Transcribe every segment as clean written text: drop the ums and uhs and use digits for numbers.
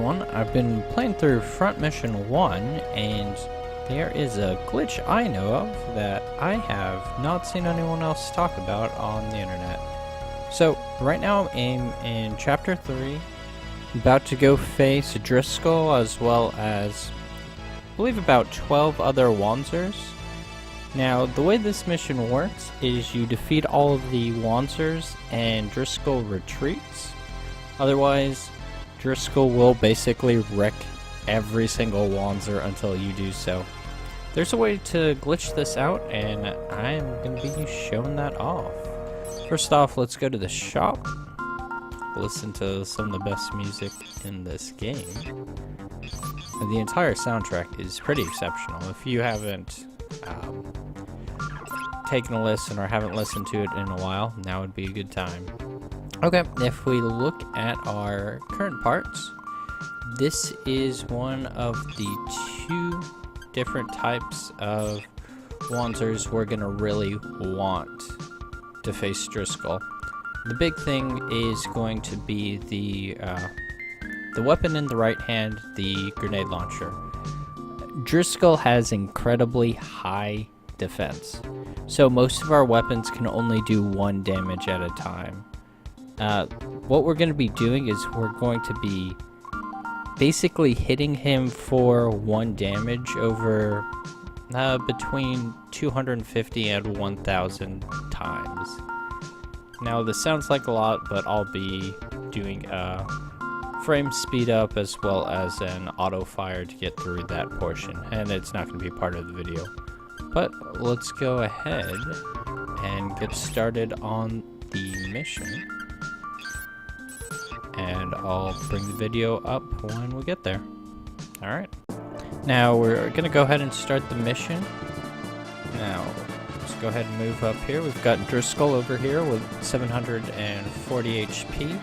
everyone. I've been playing through Front Mission 1, and there is a glitch I know of that I have not seen anyone else talk about on the internet. So, right now I'm in Chapter 3, about to go face Driscoll as well as, I believe, about 12 other Wanzers. Now, the way this mission works is you defeat all of the Wanzers and Driscoll retreats. Otherwise, Driscoll will basically wreck every single Wanzer until you do so. There's a way to glitch this out, and I'm going to be showing that off. First off, let's go to the shop. Listen to some of the best music in this game. And the entire soundtrack is pretty exceptional. If you haven't taken a listen or haven't listened to it in a while, now would be a good time. Okay, if we look at our current parts, this is one of the two different types of Wanzers we're going to really want to face Driscoll. The big thing is going to be the weapon in the right hand, the grenade launcher. Driscoll has incredibly high defense, so most of our weapons can only do 1 damage at a time. What we're going to be doing is we're going to be basically hitting him for 1 damage over between 250 and 1,000 times. Now this sounds like a lot, but I'll be doing a frame speed up as well as an auto fire to get through that portion, and it's not going to be part of the video. But let's go ahead and get started on the mission. And I'll bring the video up when we get there. Alright. Now we're going to go ahead and start the mission. Now, let's go ahead and move up here. We've got Driscoll over here with 740 HP.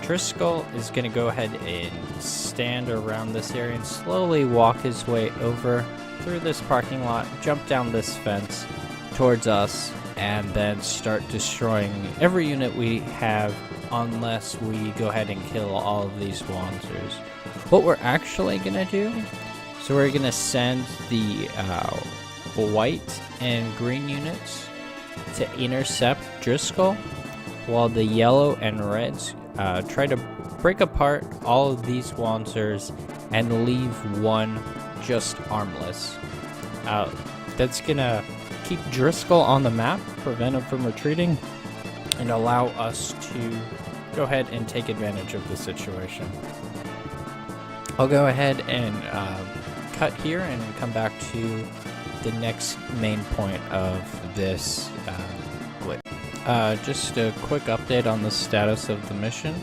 Driscoll is going to go ahead and stand around this area and slowly walk his way over through this parking lot, jump down this fence towards us, and then start destroying every unit we have unless we go ahead and kill all of these Wanzers. What we're actually going to do, so we're going to send the white and green units to intercept Driscoll, while the yellow and reds try to break apart all of these Wanzers and leave one just armless. That's going to keep Driscoll on the map, prevent him from retreating, and allow us to go ahead and take advantage of the situation. I'll go ahead and cut here and come back to the next main point of this glitch. Just a quick update on the status of the mission.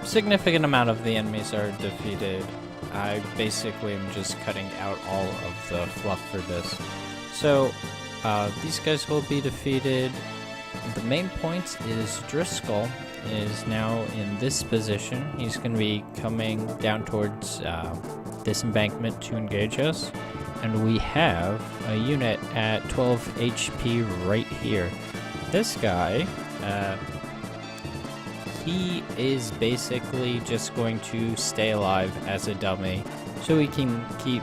Significant amount of the enemies are defeated. I basically am just cutting out all of the fluff for this. So these guys will be defeated. The main point is Driscoll is now in this position. He's going to be coming down towards this embankment to engage us. And we have a unit at 12 HP right here. This guy, he is basically just going to stay alive as a dummy so we can keep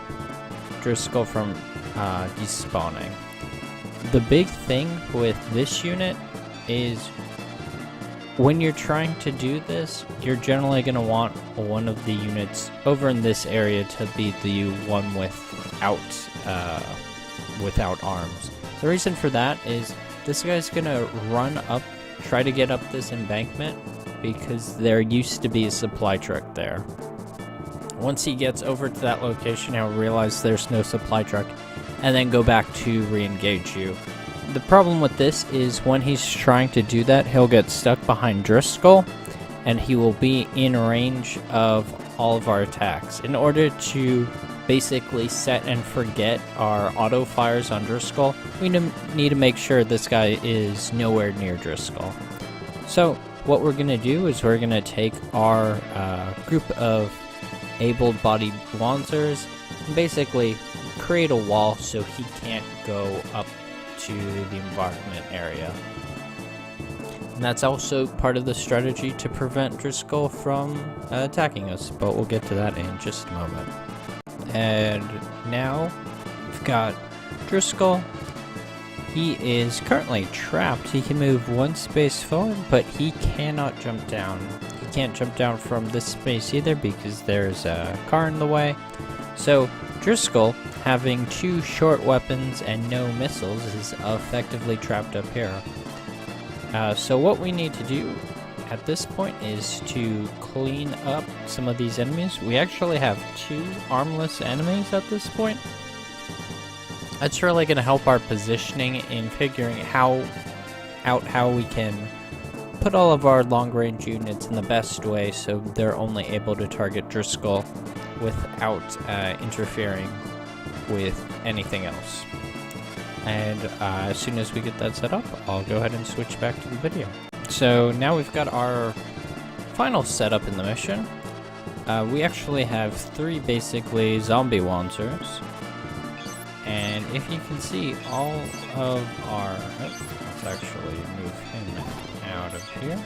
Driscoll from despawning. The big thing with this unit is when you're trying to do this, you're generally going to want one of the units over in this area to be the one without arms. The reason for that is this guy's going to try to get up this embankment because there used to be a supply truck there. Once he gets over to that location, he'll realize there's no supply truck and then go back to re-engage you. The problem with this is when he's trying to do that, he'll get stuck behind Driscoll and he will be in range of all of our attacks. In order to basically set and forget our auto fires on Driscoll, we need to make sure this guy is nowhere near Driscoll. So what we're going to do is we're going to take our group of able-bodied Wanzers and basically create a wall so he can't go up to the embarkment area. And that's also part of the strategy to prevent Driscoll from attacking us, but we'll get to that in just a moment. And now we've got Driscoll. He is currently trapped. He can move one space forward, but he cannot jump down. He can't jump down from this space either because there's a car in the way. So Driscoll, having 2 short weapons and no missiles, is effectively trapped up here. So what we need to do at this point is to clean up some of these enemies. We actually have 2 armless enemies at this point. That's really going to help our positioning in figuring out how we can put all of our long-range units in the best way so they're only able to target Driscoll without interfering with anything else. And as soon as we get that set up, I'll go ahead and switch back to the video. So now we've got our final setup in the mission. We actually have 3 basically zombie wanzers. And if you can see, all of our... let's actually move him out of here.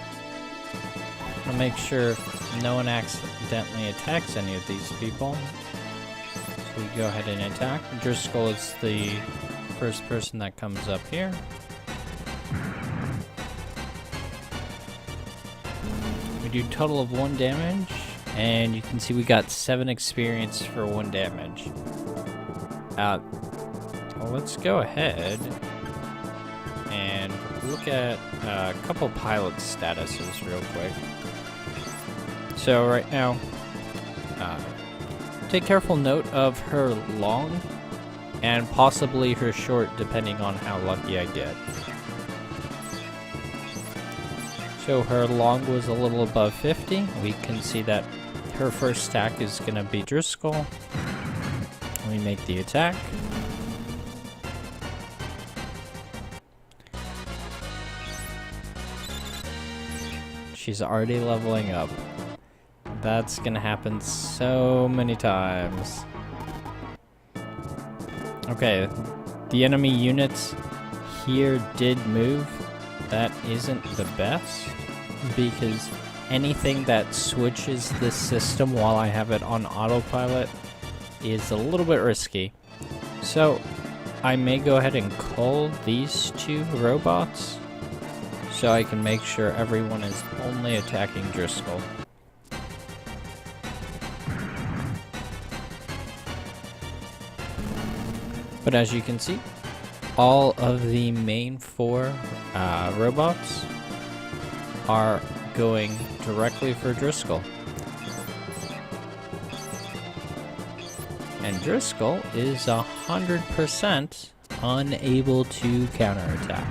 I'll make sure no one accidentally attacks any of these people. So we go ahead and attack. Driscoll is the first person that comes up here. We do a total of 1 damage, and you can see we got 7 experience for 1 damage. Well, let's go ahead and look at a couple pilot statuses real quick. So right now, take careful note of her long and possibly her short, depending on how lucky I get. So her long was a little above 50. We can see that her first stack is going to be Driscoll. We make the attack. She's already leveling up. That's going to happen so many times. Okay, the enemy units here did move. That isn't the best, because anything that switches this system while I have it on autopilot is a little bit risky. So I may go ahead and cull these 2 robots so I can make sure everyone is only attacking Driscoll. But as you can see, all of the main 4 robots are going directly for Driscoll. And Driscoll is 100% unable to counterattack.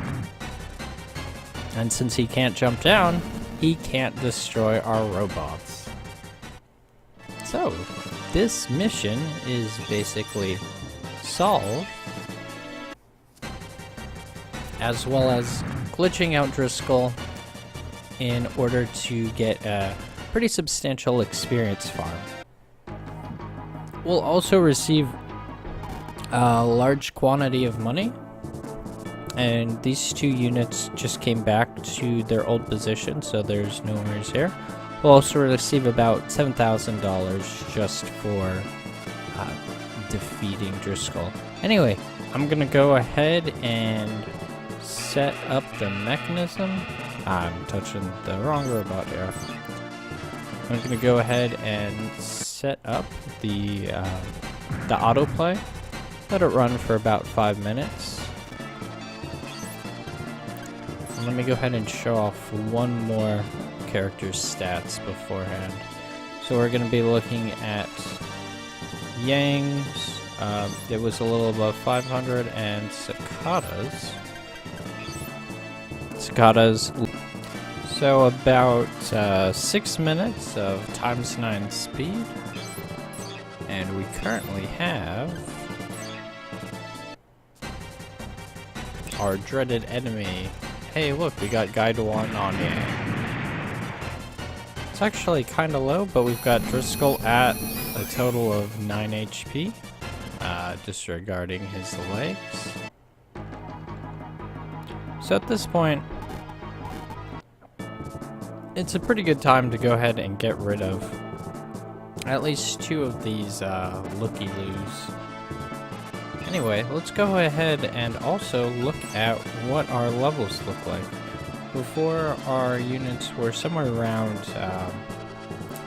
And since he can't jump down, he can't destroy our robots. So, this mission is basically solved, as well as glitching out Driscoll in order to get a pretty substantial experience farm. We'll also receive a large quantity of money, and these 2 units just came back to their old position, so there's no worries here. We'll also receive about $7,000 just for defeating Driscoll. Anyway, I'm gonna go ahead and set up the mechanism. I'm touching the wrong robot here. I'm gonna go ahead and set up the autoplay. Let it run for about 5 minutes. And let me go ahead and show off one more character's stats beforehand. So we're gonna be looking at Yang's. It was a little above 500, and Cicadas. So about 6 minutes of ×9 speed, and we currently have our dreaded enemy. Hey, look, we got Guide 1 on Yang. It's actually kind of low, but we've got Driscoll at a total of 9 HP, disregarding his legs. So at this point, it's a pretty good time to go ahead and get rid of at least 2 of these looky-loos. Anyway, let's go ahead and also look at what our levels look like. Before, our units were somewhere around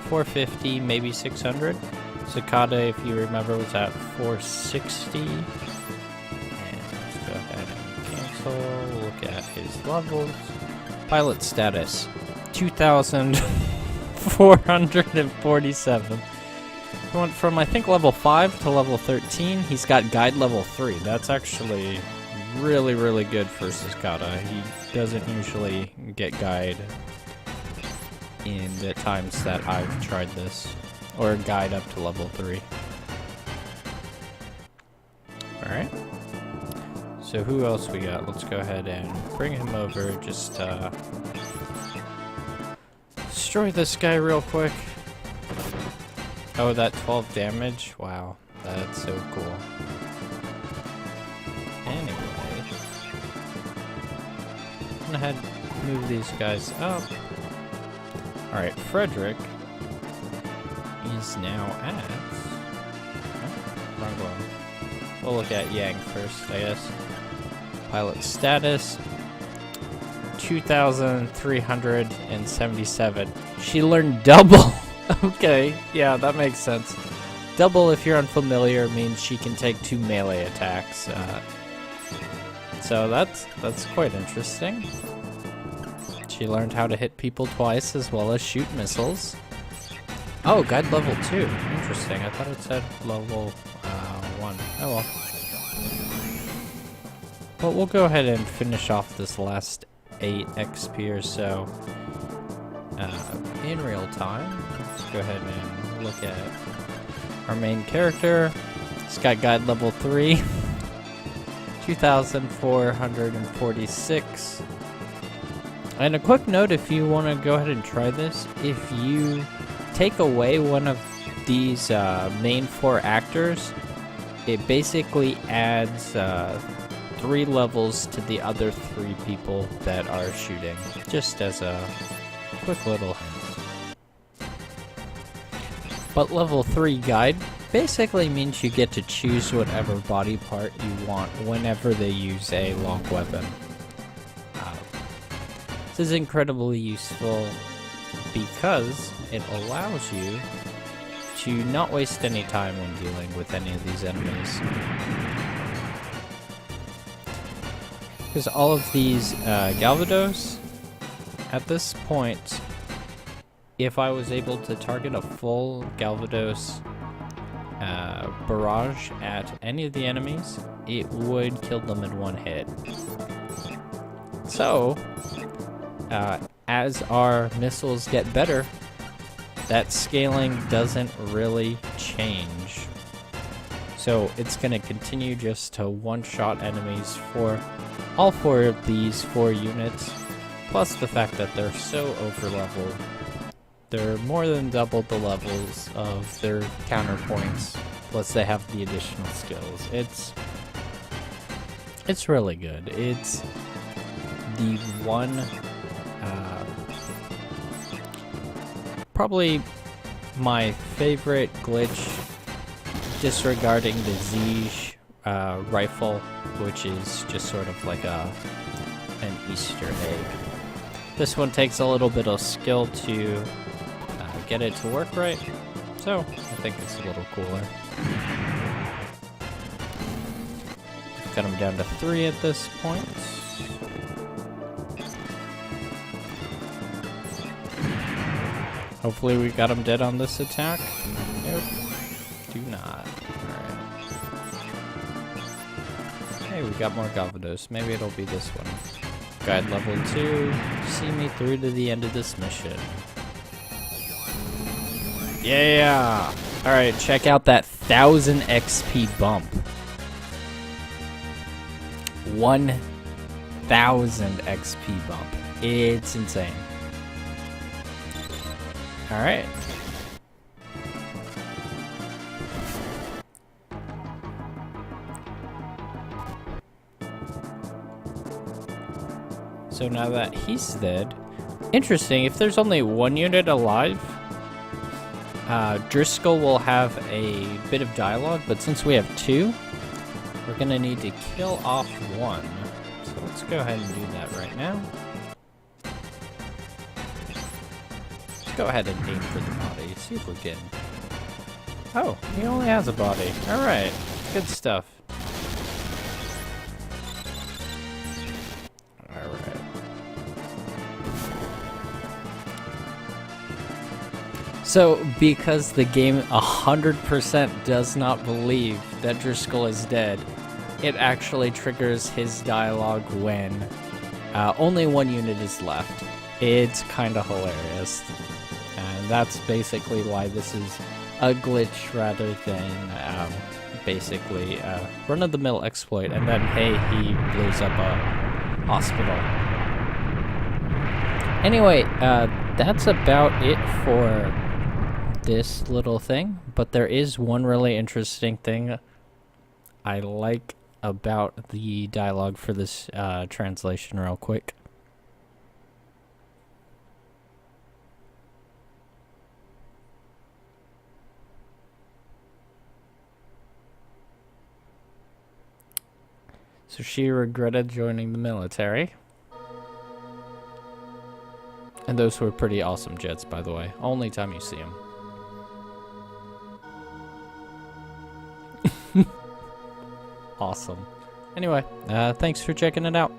450, maybe 600. Cicada, if you remember, was at 460. And let's go ahead and cancel, look at his levels. Pilot status, 2,447. He went from, I think, level 5 to level 13. He's got guide level 3. That's actually really, really good for Cicada. He doesn't usually get guide in the times that I've tried this, or guide up to level 3. Alright. So who else we got? Let's go ahead and bring him over. Just destroy this guy real quick. Oh, that 12 damage? Wow, that's so cool. Anyway, I'm gonna head move these guys up. Alright, Frederick is now at... Oh, wrong one. We'll look at Yang first, I guess. Pilot status, 2,377. She learned double! Okay, yeah, that makes sense. Double, if you're unfamiliar, means she can take 2 melee attacks. So that's quite interesting. She learned how to hit people twice as well as shoot missiles. Oh, guide level 2. Interesting. I thought it said level 1. Oh well. But we'll go ahead and finish off this last 8 XP or so in real time. Let's go ahead and look at our main character. He's got guide level 3. 2,446. And a quick note, if you want to go ahead and try this, if you take away one of these main 4 actors, it basically adds 3 levels to the other 3 people that are shooting, just as a quick little hint. But level 3 guide basically means you get to choose whatever body part you want whenever they use a long weapon. This is incredibly useful because it allows you to not waste any time when dealing with any of these enemies. Because all of these Galvados, at this point, if I was able to target a full Galvados barrage at any of the enemies, it would kill them in 1 hit. So, as our missiles get better, that scaling doesn't really change. So it's going to continue just to one-shot enemies for all 4 of these 4 units, plus the fact that they're so over-leveled. They're more than double the levels of their counterpoints, plus they have the additional skills. It's really good. It's the one, probably my favorite glitch, disregarding the Ziege rifle, which is just sort of like an Easter egg. This one takes a little bit of skill to get it to work right, so I think it's a little cooler. Got him down to 3 at this point. Hopefully we got him dead on this attack. Nope. Do not. Alright. Hey, we got more Galvados. Maybe it'll be this one. Guide level 2. See me through to the end of this mission. Yeah! Alright, check out that 1,000 XP bump. 1,000 XP bump. It's insane. Alright. So now that he's dead, Interesting, if there's only one unit alive, Driscoll will have a bit of dialogue, but since we have two, we're gonna need to kill off one. So let's go ahead and do that right now. Let's go ahead and aim for the body, see if we're getting... Oh, he only has a body. Alright, good stuff. Alright. So, because the game 100% does not believe that Driscoll is dead, it actually triggers his dialogue when only one unit is left. It's kind of hilarious. And that's basically why this is a glitch rather than basically a run-of-the-mill exploit. And then, hey, he blows up a hospital. Anyway, that's about it for this little thing. But there is one really interesting thing I like about the dialogue for this translation real quick. So she regretted joining the military. And those were pretty awesome jets, by the way. Only time you see them. Awesome. Anyway, thanks for checking it out.